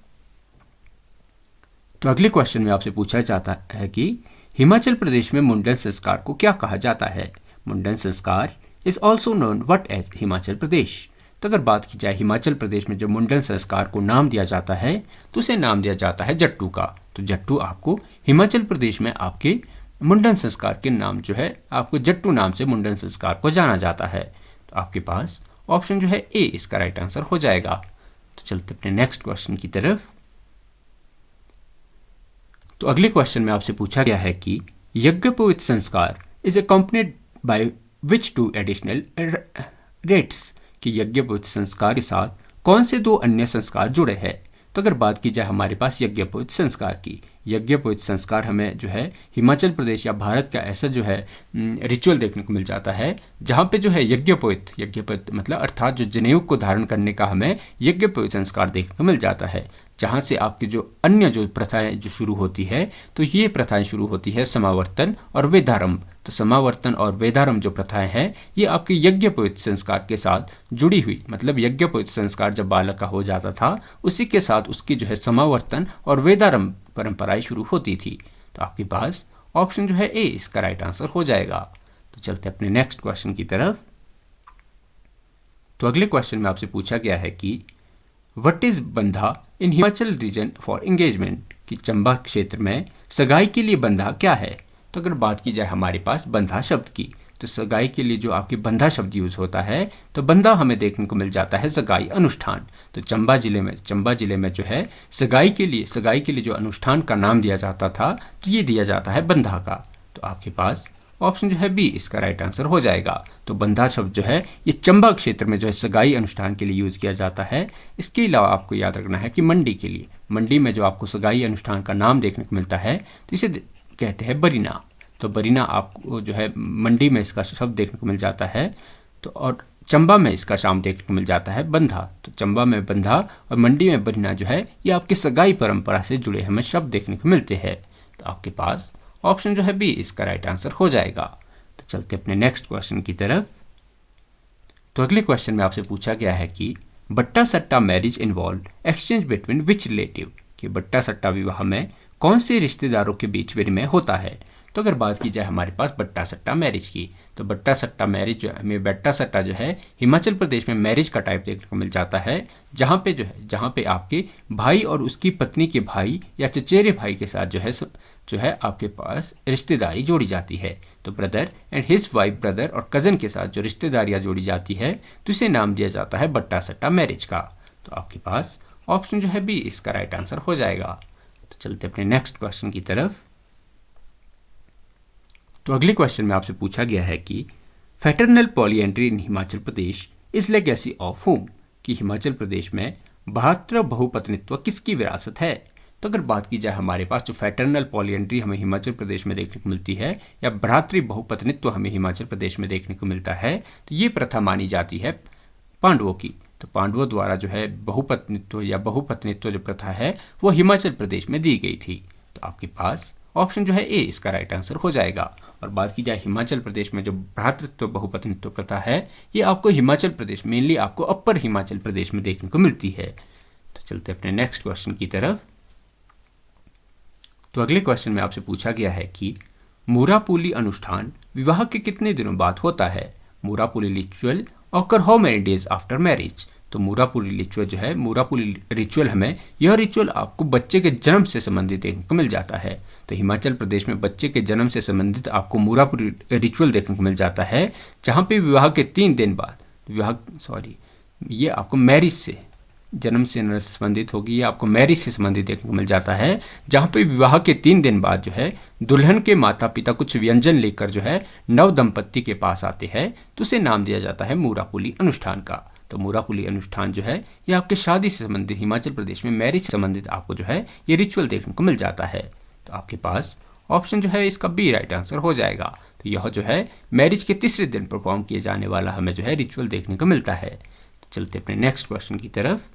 तो अगले क्वेश्चन में आपसे पूछा जाता है कि हिमाचल प्रदेश में मुंडन संस्कार को क्या कहा जाता है। Mundan sanskar is also known what as Himachal Pradesh. तो अगर बात की जाए हिमाचल प्रदेश में जो मुंडन संस्कार को नाम दिया जाता है तो उसे नाम दिया जाता है जट्टू का। तो जट्टू आपको हिमाचल प्रदेश में आपके मुंडन संस्कार के नाम जो है आपको जट्टू नाम से मुंडन संस्कार को जाना जाता है। तो आपके पास ऑप्शन जो है ए इसका राइट आंसर हो जाएगा। तो चलते अपने नेक्स्ट क्वेश्चन की तरफ। तो अगले क्वेश्चन में आपसे पूछा गया है कि यज्ञोपवीत sanskar is accompanied by which two additional rites, कि यज्ञोपवीत संस्कार के साथ कौन से दो अन्य संस्कार जुड़े हैं। तो अगर बात की जाए हमारे पास यज्ञोपवीत संस्कार की, यज्ञोपवीत संस्कार हमें जो है हिमाचल प्रदेश या भारत का ऐसा जो है रिचुअल देखने को मिल जाता है जहाँ पे जो है यज्ञोपवीत मतलब अर्थात जो जनेऊ को धारण करने का हमें यज्ञोपवीत संस्कार देखने को मिल जाता है, जहाँ से आपकी जो अन्य जो प्रथाएं जो शुरू होती है तो ये प्रथाएं शुरू होती है समावर्तन और वेदारंभ। तो समावर्तन और वेदारंभ जो प्रथाएं हैं ये आपके यज्ञोपवीत संस्कार के साथ जुड़ी हुई, मतलब यज्ञोपवीत संस्कार जब बालक का हो जाता था उसी के साथ उसकी जो है समावर्तन और वेदारंभ परंपराएं शुरू होती थी। तो आपके पास ऑप्शन जो है ए इसका राइट आंसर हो जाएगा। तो चलते अपने नेक्स्ट क्वेश्चन की तरफ। तो अगले क्वेश्चन में आपसे पूछा गया है कि व्हाट इज बंधा इन हिमाचल रीजन फॉर एंगेजमेंट, कि चंबा क्षेत्र में सगाई के लिए बंधा क्या है। तो अगर बात की जाए हमारे पास बंधा शब्द की, तो सगाई के लिए जो आपकी बंधा शब्द यूज होता है तो बंधा हमें देखने को मिल जाता है सगाई अनुष्ठान। तो चंबा जिले में जो है सगाई के लिए जो अनुष्ठान का नाम दिया जाता था तो ये दिया जाता है बंधा का। तो आपके पास ऑप्शन जो है बी इसका राइट आंसर हो जाएगा। तो बंधा शब्द जो है ये चंबा क्षेत्र में जो है सगाई अनुष्ठान के लिए यूज किया जाता है। इसके अलावा आपको याद रखना है कि मंडी में जो आपको सगाई अनुष्ठान का नाम देखने को मिलता है तो इसे कहते हैं बरीना। तो बरीना आपको जो है मंडी में इसका शब्द देखने को मिल जाता है, तो और चंबा में इसका शाम देखने को मिल जाता है बंधा। तो चंबा में बंधा और मंडी में बरीना जो है ये आपके सगाई परंपरा से जुड़े हमें शब्द देखने को मिलते हैं। तो आपके पास ऑप्शन जो है बी इसका राइट आंसर हो जाएगा। तो चलते अपने नेक्स्ट क्वेश्चन की तरफ। तो अगले क्वेश्चन में आपसे पूछा गया है कि बट्टा सट्टा marriage involve exchange between which relative, कि बट्टा सट्टा विवाह में कौन से रिश्तेदारों के बीच विनिमय होता है। तो अगर बात की जाए हमारे पास बट्टा सट्टा मैरिज की, तो बट्टा सट्टा मैरिज जो हमें बट्टा सट्टा जो है हिमाचल प्रदेश में मैरिज का टाइप देखने को मिल जाता है, जहाँ पे आपके भाई और उसकी पत्नी के भाई या चचेरे भाई के साथ जो है आपके पास रिश्तेदारी जोड़ी जाती है। तो brother and his wife, brother और कज़न के साथ जो रिश्तेदारियाँ जोड़ी जाती है तो इसे नाम दिया जाता है बट्टा सट्टा मैरिज का। तो आपके पास ऑप्शन जो है बी इसका राइट आंसर हो जाएगा। तो चलते अपने नेक्स्ट क्वेश्चन की तरफ। तो अगले क्वेश्चन में आपसे पूछा गया है कि fraternal polyandry in Himachal Pradesh is legacy of home, कि हिमाचल प्रदेश में भ्रातृ बहुपत्नित्व किसकी विरासत है। तो अगर बात की जाए हमारे पास जो फैटर्नल पॉलीएंड्री हमें हिमाचल प्रदेश में देखने को मिलती है या भ्रातृ बहुपत्नित्व हमें हिमाचल प्रदेश में देखने को मिलता है तो ये प्रथा मानी जाती है पांडवों की। तो पांडवों द्वारा जो है बहुपत्नित्व जो प्रथा है वो हिमाचल प्रदेश में दी गई थी। तो आपके पास ऑप्शन जो है ए इसका राइट आंसर हो जाएगा। और बात की जाए हिमाचल प्रदेश में जो भ्रातृत्व बहुपत्नित्व प्रथा है ये आपको हिमाचल प्रदेश मेनली आपको अपर हिमाचल प्रदेश में देखने को मिलती है। तो चलते अपने नेक्स्ट क्वेश्चन की तरफ। तो अगले क्वेश्चन में आपसे पूछा गया है कि मूरापुली अनुष्ठान विवाह के कितने दिनों बाद होता है। Murapuli ritual occur how many days after marriage. तो मूरापुली रिचुअल हमें यह रिचुअल आपको बच्चे के जन्म से संबंधित देखने को मिल जाता है। तो हिमाचल प्रदेश में बच्चे के जन्म से संबंधित आपको मूरापुली रिचुअल देखने को मिल जाता है, जहाँ पे विवाह के 3 दिन बाद ये आपको मैरिज से जन्म से संबंधित होगी, ये आपको मैरिज से संबंधित देखने को मिल जाता है, जहाँ पे विवाह के 3 दिन बाद जो है दुल्हन के माता पिता कुछ व्यंजन लेकर जो है नव दंपत्ति के पास आते हैं तो उसे नाम दिया जाता है मूरापुली अनुष्ठान का। तो मूरापुली अनुष्ठान जो है ये आपके शादी से संबंधित हिमाचल प्रदेश में मैरिज से संबंधित आपको जो है ये रिचुअल देखने को मिल जाता है। तो आपके पास ऑप्शन जो है इसका बी राइट आंसर हो जाएगा। तो यह जो है मैरिज के 3रे दिन परफॉर्म किए जाने वाला हमें जो है रिचुअल देखने को मिलता है। तो चलते अपने नेक्स्ट क्वेश्चन की तरफ।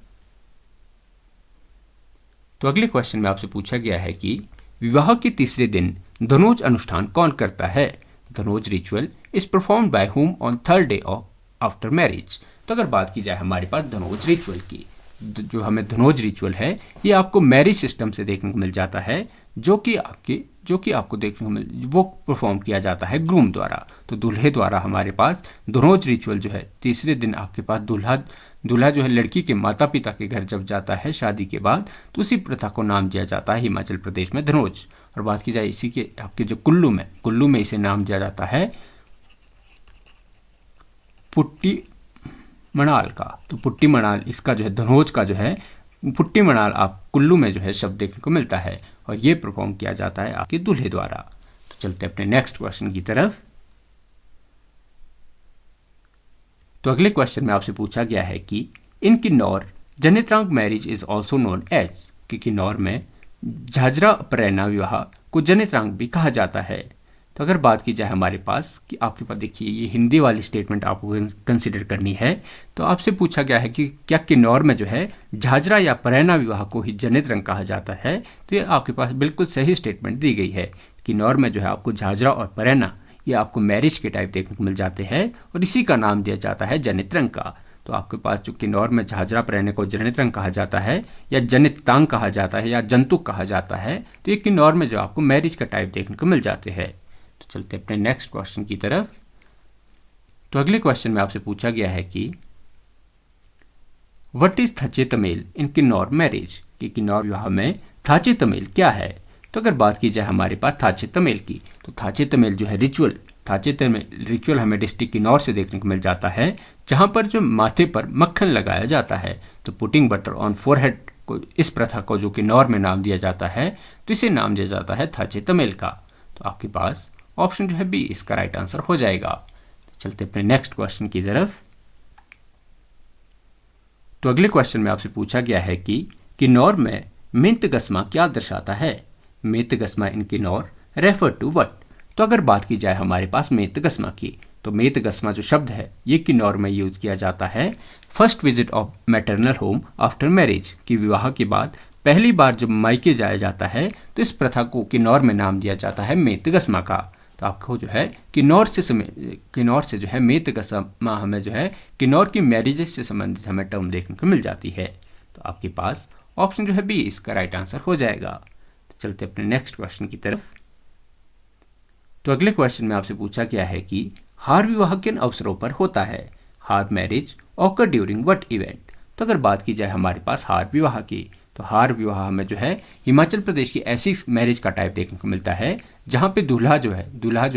तो अगले क्वेश्चन में आपसे पूछा गया है कि विवाह के 3रे दिन धनोज अनुष्ठान कौन करता है? Dhanoj ritual is perform by whom on third day of after marriage. तो अगर बात की जाए हमारे पास धनोज रिचुअल की, जो हमें धनोज रिचुअल है ये आपको मैरिज सिस्टम से देखने को मिल जाता है, जो कि आपको देखने को वो परफॉर्म किया जाता है ग्रूम द्वारा। तो दूल्हे द्वारा हमारे पास धनोज रिचुअल जो है तीसरे दिन आपके पास दूल्हा जो है लड़की के माता पिता के घर जब जाता है शादी के बाद, तो उसी प्रथा को नाम दिया जाता है हिमाचल प्रदेश में धनोज। और बात की जाए इसी के आपके जो कुल्लू में इसे नाम दिया जाता है पुट्टी मणाल का। तो पुट्टी मणाल इसका जो है धनोज का जो है पुट्टी मणाल आप कुल्लू में जो है शब्द देखने को मिलता है, और ये परफॉर्म किया जाता है आपके दूल्हे द्वारा। तो चलते अपने नेक्स्ट क्वेश्चन की तरफ। तो अगले क्वेश्चन में आपसे पूछा गया है कि in Kinnaur Janitrang marriage is also known as, कि किन्नौर में झाझरा परैना विवाह को जनित्रांग भी कहा जाता है। तो अगर बात की जाए हमारे पास कि आपके पास देखिए ये हिंदी वाली स्टेटमेंट आपको कंसिडर करनी है, तो आपसे पूछा गया है कि क्या किन्नौर में जो है झाझरा या परैना विवाह को ही जनित्रांग कहा जाता है। तो ये आपके पास बिल्कुल सही स्टेटमेंट दी गई है। किन्नौर में जो है आपको झाझरा और परैना ये आपको मैरिज के टाइप देखने को मिल जाते हैं, और इसी का नाम दिया जाता है जनित्रांग का। तो आपके पास जो किन्नौर में झाझरा परैना को जनित्रांग कहा जाता है, या जनितांग कहा जाता है, या जंतुक कहा जाता है, तो ये किन्नौर में जो आपको मैरिज का टाइप देखने को मिल जाते हैं। तो चलते अपने नेक्स्ट क्वेश्चन की तरफ। तो अगले क्वेश्चन में आपसे पूछा गया है कि what is Thache Tamil in Kinnaur marriage, कि किन्नौर विवाह में थाचे तमिल क्या है। तो अगर बात की जाए हमारे पास थाचे तमिल की, तो थाचे तमिल जो है थाचे तमिल रिचुअल हमें डिस्ट्रिक्ट किन्नौर से देखने को मिल जाता है, जहां पर जो माथे पर मक्खन लगाया जाता है। तो पुटिंग बटर ऑन फोरहेड को, इस प्रथा को जो किन्नौर में नाम दिया जाता है, तो इसे नाम दिया जाता है थाचे तमिल का। तो आपके पास ऑप्शन जो है बी इसका राइट आंसर हो जाएगा। तो चलते अपने नेक्स्ट क्वेश्चन की तरफ। तो अगले क्वेश्चन में आपसे पूछा गया है कि किन्नौर में मेंत गस्मा क्या दर्शाता है। मेंत गस्मा इन किन्नौर रेफर टू व्हाट। तो अगर बात की जाए हमारे पास मेंत गस्मा की, तो मेंत गस्मा जो शब्द है ये किन्नौर में यूज किया जाता है first visit of maternal home after marriage, की विवाह के बाद पहली बार जब मायके जाया जाता है, तो इस प्रथा को किन्नौर में नाम दिया जाता है मेंत गस्मा का। तो आपको जो है किन्नौर से जो है मेंत गस्मा हमें जो है किन्नौर की मैरिजेस से संबंधित हमें टर्म देखने को मिल जाती है। तो आपके पास ऑप्शन जो है बी इसका राइट आंसर हो जाएगा। तो चलते अपने नेक्स्ट क्वेश्चन की तरफ। तो अगले क्वेश्चन में आपसे पूछा गया है कि हार विवाह किन अवसरों पर होता है। हार marriage occur during what event. तो अगर बात की जाए हमारे पास हार विवाह की, तो हार विवाह में जो है हिमाचल प्रदेश की ऐसी मैरिज का टाइप देखने को मिलता है जहाँ पे दूल्हा जो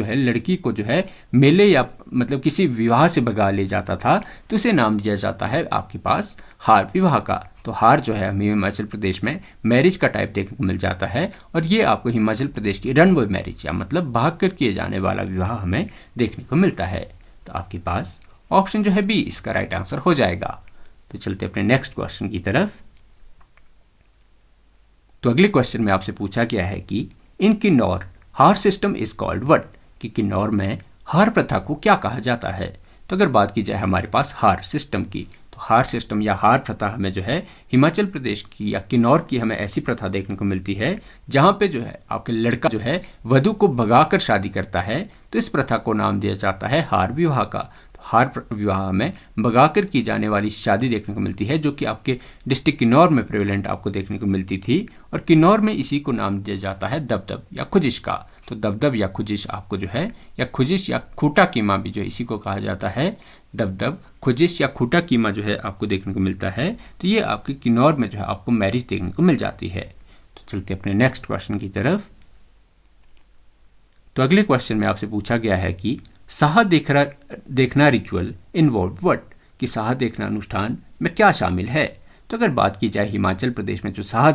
है लड़की को जो है मेले या मतलब किसी विवाह से भगा ले जाता था, तो इसे नाम दिया जाता है आपके पास हार विवाह का। तो हार जो है हमें हिमाचल प्रदेश में मैरिज का टाइप देखने को मिल जाता है, और ये आपको हिमाचल प्रदेश की रनवे मैरिज या मतलब भाग कर किए जाने वाला विवाह हमें देखने को मिलता है। तो आपके पास ऑप्शन जो है बी इसका राइट आंसर हो जाएगा। तो चलते अपने नेक्स्ट क्वेश्चन की तरफ। तो अगले क्वेश्चन में आपसे पूछा गया है कि इन किन्नौर हार सिस्टम इज कॉल्ड व्हाट, कि किन्नौर में हार प्रथा को क्या कहा जाता है। तो अगर बात की जाए हमारे पास हार सिस्टम की, तो हार सिस्टम या हार प्रथा हमें जो है हिमाचल प्रदेश की या किन्नौर की हमें ऐसी प्रथा देखने को मिलती है जहाँ पे जो है आपके लड़का जो है वधू को भगाकर शादी करता है, तो इस प्रथा को नाम दिया जाता है हार विवाह का। हार विवाह में भगाकर की जाने वाली शादी देखने को मिलती है, जो कि आपके डिस्ट्रिक्ट किन्नौर में प्रेवलेंट आपको देखने को मिलती थी, और किन्नौर में इसी को नाम दिया जाता है दबदब या खुजिश का। तो दबदब या खुजिश आपको जो है, या खुजिश या खूटा कीमा भी जो इसी को कहा जाता है, दबदब खुजिश या खूटा कीमा जो है आपको देखने को मिलता है। तो ये आपके किन्नौर में जो है आपको मैरिज देखने को मिल जाती है। तो चलते अपने नेक्स्ट क्वेश्चन की तरफ। तो अगले क्वेश्चन में आपसे पूछा गया है कि साहा देखना रिचुअल इन्वॉल्व व्हाट, कि साहा देखना अनुष्ठान में क्या शामिल है। तो अगर बात की जाए हिमाचल प्रदेश में जो साहा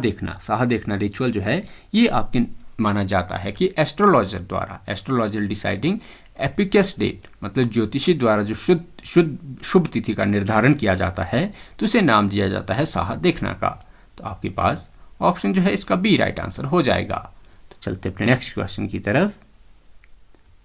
देखना रिचुअल जो है ये आपके माना जाता है कि एस्ट्रोलॉजर डिसाइडिंग एपिकस डेट, मतलब ज्योतिषी द्वारा जो शुभ तिथि का निर्धारण किया जाता है, तो उसे नाम दिया जाता है साहा देखना का। तो आपके पास ऑप्शन जो है इसका बी राइट आंसर हो जाएगा। तो चलते अपने नेक्स्ट क्वेश्चन की तरफ।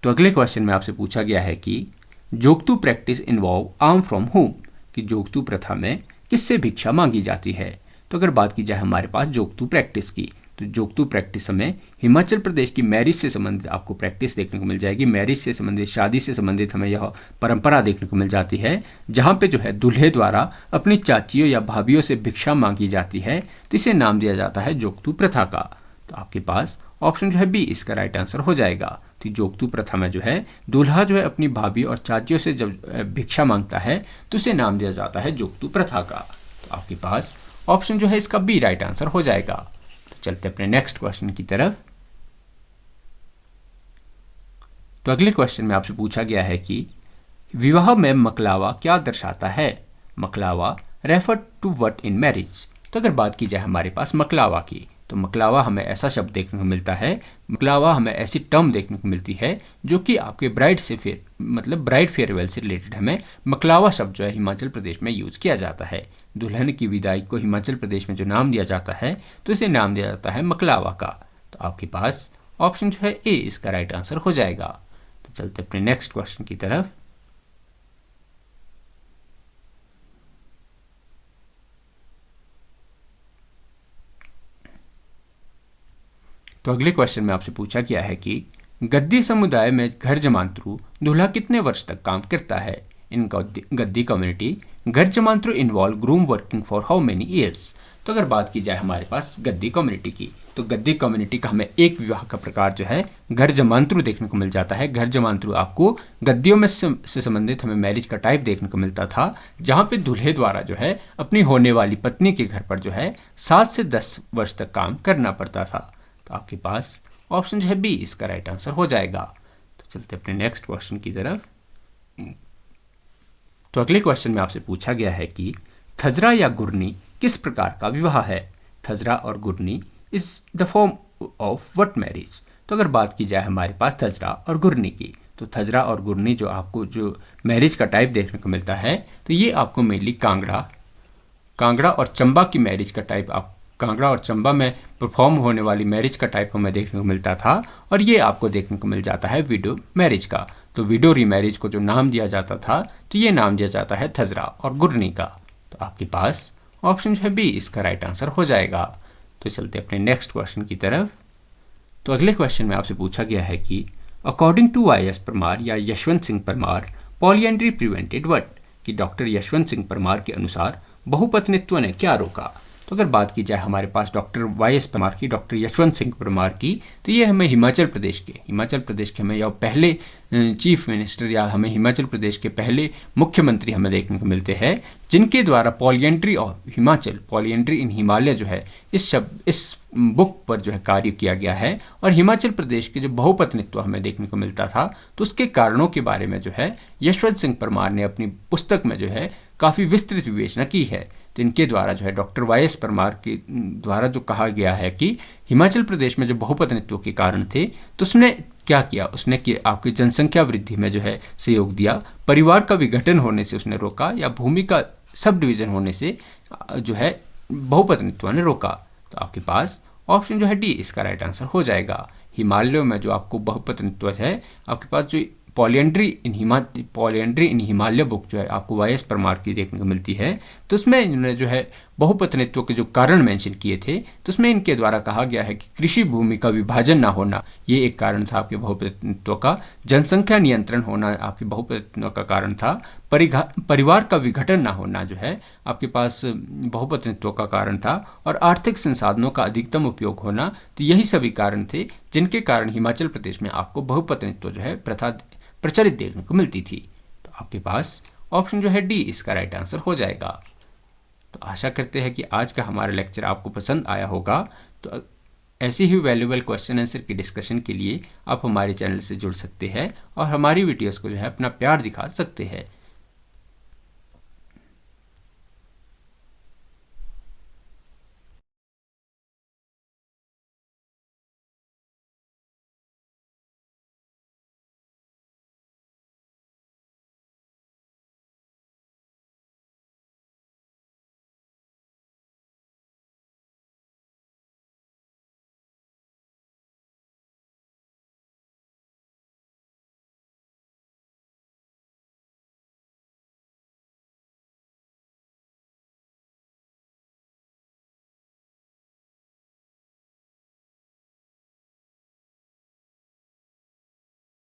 तो अगले क्वेश्चन में आपसे पूछा गया है कि Jogtu practice involve arm from home, कि जोगतू प्रथा में किससे भिक्षा मांगी जाती है। तो अगर बात की जाए हमारे पास जोगतू प्रैक्टिस की, तो जोगतू प्रैक्टिस हमें हिमाचल प्रदेश की मैरिज से संबंधित आपको प्रैक्टिस देखने को मिल जाएगी। मैरिज से संबंधित, शादी से संबंधित हमें यह परंपरा देखने को मिल जाती है, जहाँ पे जो है दूल्हे द्वारा अपनी चाचियों या भाभियों से भिक्षा मांगी जाती है, तो इसे नाम दिया जाता है जोगतू प्रथा का। तो आपके पास ऑप्शन जो है बी इसका राइट आंसर हो जाएगा। तो जोगतू प्रथा में जो है दूल्हा जो है अपनी भाभी और चाचियों से जब भिक्षा मांगता है तो इसे नाम दिया जाता है जोगतू प्रथा का। तो आपके पास ऑप्शन जो है इसका बी राइट आंसर हो जाएगा। तो चलते अपने नेक्स्ट क्वेश्चन की तरफ। तो अगले क्वेश्चन में आपसे पूछा गया है कि विवाह में मकलावा क्या दर्शाता है? Maklawa refer to what in marriage? तो अगर बात की जाए हमारे पास मकलावा की, तो मकलावा हमें ऐसा शब्द देखने को मिलता है, मकलावा हमें ऐसी टर्म देखने को मिलती है जो कि आपके ब्राइड से मतलब ब्राइड फेयरवेल से रिलेटेड हमें मकलावा शब्द जो है हिमाचल प्रदेश में यूज़ किया जाता है। दुल्हन की विदाई को हिमाचल प्रदेश में जो नाम दिया जाता है तो इसे नाम दिया जाता है मकलावा का। तो आपके पास ऑप्शन जो है ए इसका राइट आंसर हो जाएगा। तो चलते अपने नेक्स्ट क्वेश्चन की तरफ। तो अगले क्वेश्चन में आपसे पूछा गया है कि गद्दी समुदाय में घर जमानतरू दूल्हा कितने वर्ष तक काम करता है? इन Gaddi community ghar jamantaru involve groom working for how many years? तो अगर बात की जाए हमारे पास गद्दी कम्युनिटी की, तो गद्दी कम्युनिटी का हमें एक विवाह का प्रकार जो है घर जमानतरू देखने को मिल जाता है। घर जमानतरू आपको गद्दियों में से संबंधित हमें मैरिज का टाइप देखने को मिलता था, जहाँ पे दूल्हे द्वारा जो है अपनी होने वाली पत्नी के घर पर जो है 7 से 10 वर्ष तक काम करना पड़ता था। तो आपके पास ऑप्शन जो है बी इसका राइट आंसर हो जाएगा। तो चलते अपने नेक्स्ट क्वेश्चन की तरफ। तो अगले क्वेश्चन में आपसे पूछा गया है कि थजरा या गुरनी किस प्रकार का विवाह है? थजरा और Gurni is the form of what marriage? तो अगर बात की जाए हमारे पास थजरा और गुरनी की, तो थजरा और गुरनी जो आपको जो मैरिज का टाइप देखने को मिलता है, तो ये आपको मेनली कांगड़ा और चंबा की मैरिज का टाइप, आप कांगड़ा और चंबा में परफॉर्म होने वाली मैरिज का टाइप हमें देखने को मिलता था, और ये आपको देखने को मिल जाता है विडो मैरिज का। तो विडो रीमैरिज को जो नाम दिया जाता था, तो ये नाम दिया जाता है थजरा और गुरनी का। तो आपके पास ऑप्शन जो है बी इसका राइट आंसर हो जाएगा। तो चलते अपने नेक्स्ट क्वेश्चन की तरफ। तो अगले क्वेश्चन में आपसे पूछा गया है कि अकॉर्डिंग टू YS परमार या Yashwant Singh Parmar polyandry prevented what? कि डॉक्टर यशवंत सिंह परमार के अनुसार बहुपत्नित्व ने क्या रोका? तो अगर बात की जाए हमारे पास डॉक्टर YS परमार की, डॉक्टर यशवंत सिंह परमार की, तो ये हमें हिमाचल प्रदेश के हमें या पहले चीफ मिनिस्टर या हमें हिमाचल प्रदेश के पहले मुख्यमंत्री हमें देखने को मिलते हैं, जिनके द्वारा पॉलीएंड्री इन हिमालय जो है इस बुक पर जो है कार्य किया गया है, और हिमाचल प्रदेश के जो बहुपत्नित्व हमें देखने को मिलता था, तो उसके कारणों के बारे में जो है यशवंत सिंह परमार ने अपनी पुस्तक में जो है काफ़ी विस्तृत विवेचना की है। तो इनके द्वारा जो है डॉक्टर YS परमार के द्वारा जो कहा गया है कि हिमाचल प्रदेश में जो बहुपत्नित्व के कारण थे, तो उसने क्या किया, उसने कि आपकी जनसंख्या वृद्धि में जो है सहयोग दिया, परिवार का विघटन होने से उसने रोका, या भूमि का सब डिवीजन होने से जो है बहुपत्नित्व ने रोका। तो आपके पास ऑप्शन जो है डी इसका राइट आंसर हो जाएगा। हिमालयों में जो आपको बहुपत्नित्व है, आपके पास जो पॉलीएंड्री इन हिमालय बुक जो है आपको YS परमार की देखने को मिलती है, तो उसमें इन्होंने जो है बहुपत्नित्व के जो कारण मेंशन किए थे, तो उसमें इनके द्वारा कहा गया है कि कृषि भूमि का विभाजन ना होना ये एक कारण था आपके बहुपत्नित्व का, जनसंख्या नियंत्रण होना आपके बहुपत्नित्व का कारण था, परिवार का विघटन ना होना जो है आपके पास बहुपत्नित्व का कारण था, और आर्थिक संसाधनों का अधिकतम उपयोग होना। तो यही सभी कारण थे जिनके कारण हिमाचल प्रदेश में आपको बहुपत्नित्व जो है प्रथा प्रचलित देखने को मिलती थी। तो आपके पास ऑप्शन जो है डी इसका राइट आंसर हो जाएगा। तो आशा करते हैं कि आज का हमारा लेक्चर आपको पसंद आया होगा। तो ऐसी ही वैल्यूएबल क्वेश्चन आंसर की डिस्कशन के लिए आप हमारे चैनल से जुड़ सकते हैं और हमारी वीडियोस को जो है अपना प्यार दिखा सकते हैं।